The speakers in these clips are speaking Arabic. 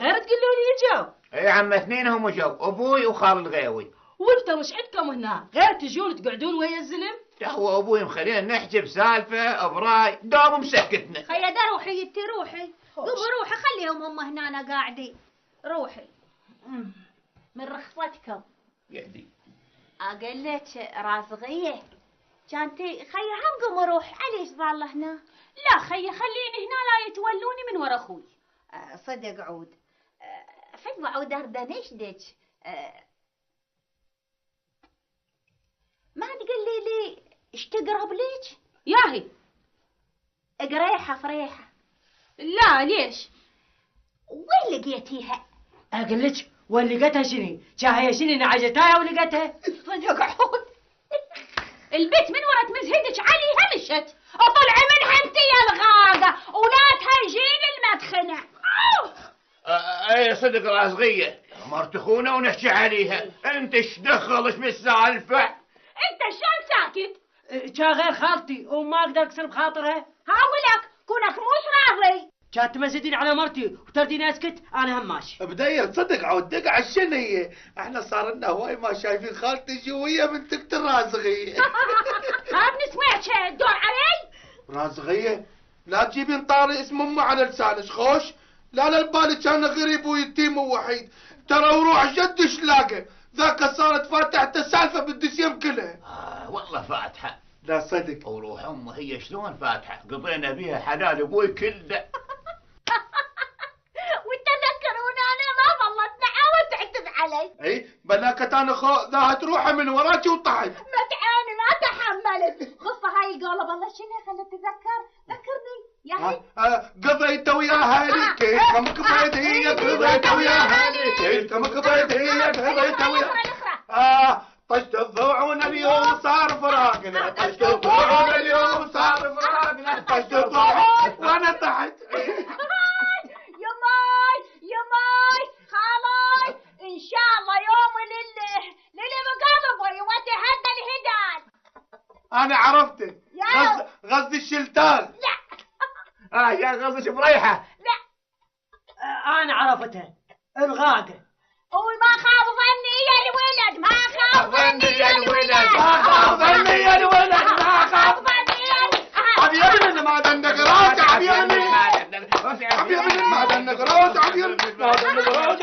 غير تقول لي جو. اي عم اثنينهم جو، ابوي وخال الغيوي. وانت مش عندكم هنا غير تجون تقعدون ويا الزلم؟ هو ابوي مخلينا نحكي بسالفه براي دوم مسكتنا. خيدا روحي انت روحي، قومي روحي خليهم هم هنا قاعدين. روحي من رخصتكم. يدي اقول لك رازغيه كانتي خي هم قومي روحي. عليش ظل هنا؟ لا خي خليني هنا لا يتولوني من ورا اخوي. صدق عود. حلوة عود اردنيش ديك. ما تقولي لي ايش تقرب ليك؟ ياهي قريحة فريحة. لا ليش؟ وين لقيتيها؟ اقول لك وين لقيتها شنو؟ هي شنو نعجتها ولقيتها؟ صدق عود. البيت من ورا تمزهدك عليها مشت، اطلعي منها انت يا الغاقه ولا تهيجين المدخنه. اي صدق رازغيه، مرت اخونا ونحكي عليها، انت ايش دخلك بالسالفه؟ انت شلون ساكت؟ كان غير خالتي وما اقدر اكسر بخاطرها. هاولك كونك مش راضي. كانت تمزدين على مرتي وترديني اسكت، انا هم ماشي. بدير تصدق عود دق على الشنية، احنا صار لنا هواي ما شايفين خالتي جوية بنتك الرازغية. ما بنسمعك الدور علي؟ رازغية لا تجيبين طاري اسم امه على لسانك خوش. لا البالي كان غريب ويتيم ووحيد، ترى وروح جدش لاقى ذاك صارت فاتحة السالفة بالدسيم كلها. والله فاتحه. لا صدق. وروح امه هي شلون فاتحه، قضينا بيها حلال ابوي كله. وتذكرون انا ما ظلت نعاوة تعتب علي. اي بلاكت انا ذاهت روحها من وراك وطحت. متعاني ما تحملت. خصة هاي القولة بالله شنو خلت تتذكر. ذكرني يا هي. قضيت وياها لي كيف كم قضيت هي قضيت وياها لي كيف كم قضيت هي قضيت وياها. طشت الضوعون اليوم صار فراقنا، طشت الضوعون اليوم صار فراقنا، طشت الضوعون وانا تحت. يماي خالاي ان شاء الله يوم للي مقابل وتهدى الهدان. انا عرفته غزي الشلتان. لا يا غزش بريحه. لا انا عرفتها الغاقه. وما خاب ظني يا الولد، ما خاب ظني يا الولد، ما خاب ظني يا الولد، ما خاب ظني يا الولد. عبياني ما دنك راج عبياني عبياني ما دنك راج عبياني ما دنك راج.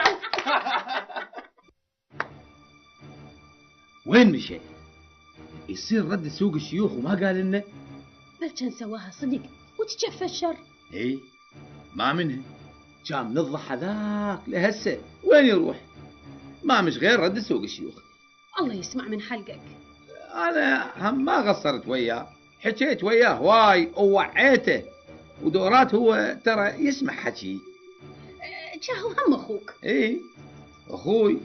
وين مشي؟ يصير رد سوق الشيوخ وما قال لنا؟ بل كان سواها صدق وتجفى الشر. اي ما منها، كان من الضحى ذاك لهسه وين يروح؟ ما مش غير رد سوق الشيوخ. الله يسمع من حلقك. انا هم ما قصرت وياه، حكيت وياه هواي ووعيته، ودورات هو ترى يسمع حكي. جاهو هم اخوك. اي اخوي،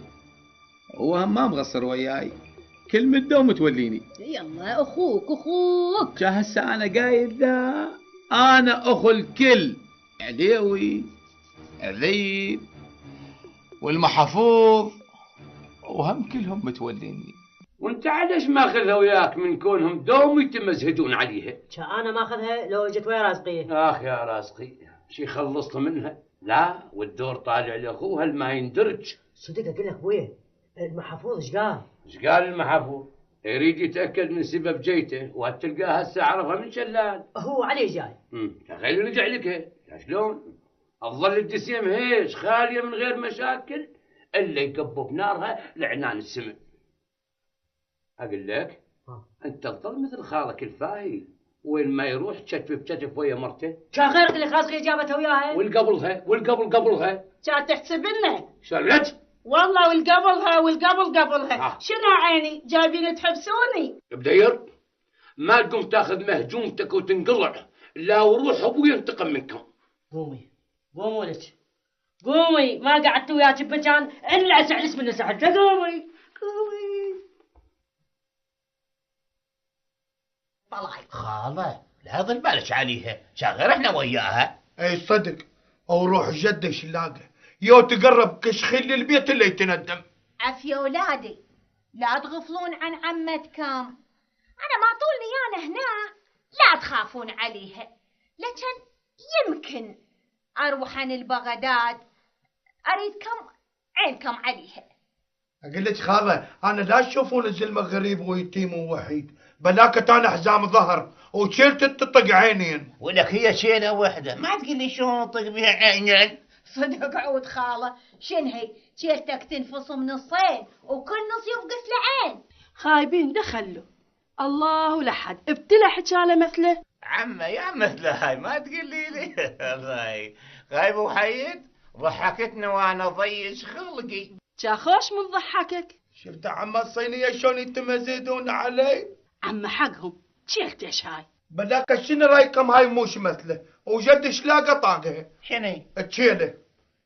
هو هم ما مقصر وياي، كل مده ومتوليني. يلا اخوك جا هسه انا قايل ذا انا اخو الكل، عديوي الذيب والمحفوظ وهم كلهم متوليني. وانت علاش ماخذها وياك من كونهم دوم يتمزهدون عليها؟ انا ماخذها لو جت ويا رازقيه. اخ يا رازقي شي خلصت منها؟ لا والدور طالع لاخوها ما يندرج. صدق اقول لك وين المحفوظ ايش قال؟ ايش قال المحفوظ؟ يريد يتاكد من سبب جيته وهتلقاه هسه عرفها من شلال. هو عليه جاي. خلي رجع لك شلون؟ تظل الجسيم هيش خاليه من غير مشاكل الا يكبوا بنارها لعنان السمن. اقول لك انت تظل مثل خالك الفاهي، وين ما يروح كتف بكتف ويا مرته. كان غير اللي رازقيه جابتها وياها. والقبلها كانت تحسب لنا. شلت والله والقبلها شنو عيني جايبين تحبسوني. بدير ما تقوم تاخذ مهجومتك وتنقلع، لا وروح ابوي ينتقم منكم. قومي لك قومي، ما قعدت وياك بمكان الا اسعلس من سحبته. قومي طلعي خاله لا ظل بالك عليها، شغل احنا وياها. اي صدق، او روح جدش لاقى يو تقرب كشخيل البيت اللي يتندم. عفيا ولادي لا تغفلون عن عمتكم، انا ما طولني انا هنا لا تخافون عليها، لكن يمكن اروح عن البغداد اريدكم عينكم عليها. اقول لك خاله انا لا تشوفون الزلمه غريب ويتيم ووحيد، بلاكت انا حزام ظهر وشلت تطق عينين. ولك هي شيله واحده ما تقول لي شلون اطق بها عينين. صدق عود خاله، شن هي شيلتك تنفصم نصين وكل نص يفقس له عين. خايبين دخلوا الله لحد ابتلى حجاله مثله. عمه يا مثل هاي ما تقول لي الله غايب وحيد ضحكتنا وانا ضيج خلقي. جاخوش من ضحكك. شفت عم الصينيه شلون يتمزدون علي؟ عم حقهم شيلت ايش هاي؟ بلاك شنو رايكم هاي موش مثله وجد شلاقه طاقها. شنو؟ تشيله.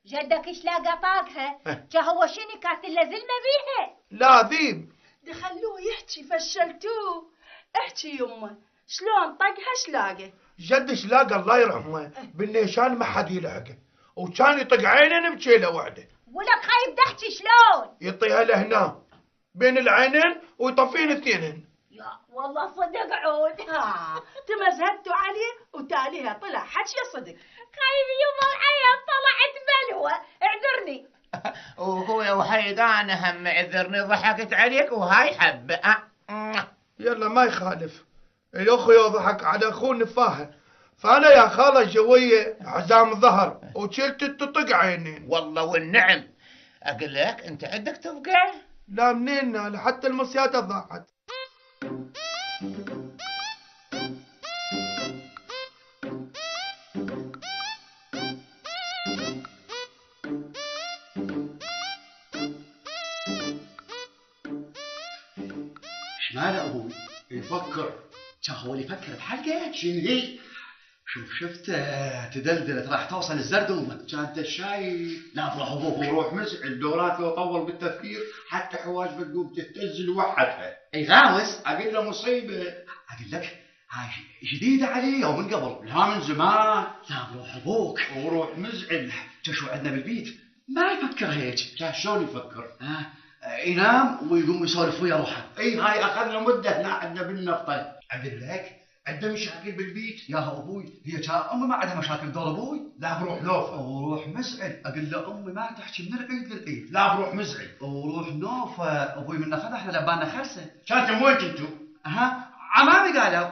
جدك شلاقه طاقها؟ جا هو شنو كانت له زلمه بيها؟ لا ذيب. دخلوه يحكي فشلتوه. احكي يمه شلون طقها شلاقه؟ جد شلاقه الله يرحمه بالنيشان ما حد يلحقه وكان يطق عينين بشيله واحده. ولك خايب تحكي شلون؟ يطيها لهنا بين العينين ويطفين اثنينهن. يا والله صدق عود. تمزهدتوا عليه وتاليها طلع حكي صدق. خايب يما العيب طلعت بلوى، اعذرني. وهو يا وحيد انا هم عذرني ضحكت عليك وهاي حبه. يلا ما يخالف، الاخو يضحك على اخوه نفاهه، فانا يا خاله جويه حزام ظهر وشلت تطق عينين. والله والنعم اقول لك انت عندك تفقع؟ لا منين حتى المصيات ضاعت. ايش ماله ابوي؟ يفكر. كان هو اللي يفكر بحلقه؟ شنو هي؟ شفته تدلدلت راح توصل الزردومه. كانت الشاي. لا افرح ابوك وروح مزعل دورات لو طول بالتفكير حتى حواجبك تقوم تهتز لوحدها. يغاوس. اقول له مصيبه. اقول لك هاي جديده علي او من قبل؟ لا من زمان. لا بروح ابوك وروح مزعل. شو عندنا بالبيت ما يفكر هيك. شلون يفكر؟ ينام ويقوم يسولف ويا روحه. اي هاي اخذنا مده هنا عندنا بالنفطه. اقول لك عندنا مشاكل بالبيت. يا ابوي هي كان امي ما عندها مشاكل دور ابوي. لا بروح نوفه وروح مزعل. اقول له امي ما تحكي من العيد للعيد. لا بروح مزعل. وروح نوفه ابوي من اخذ احنا لبانا خرسه. كانتم وين كنتوا؟ عمامي قالوا.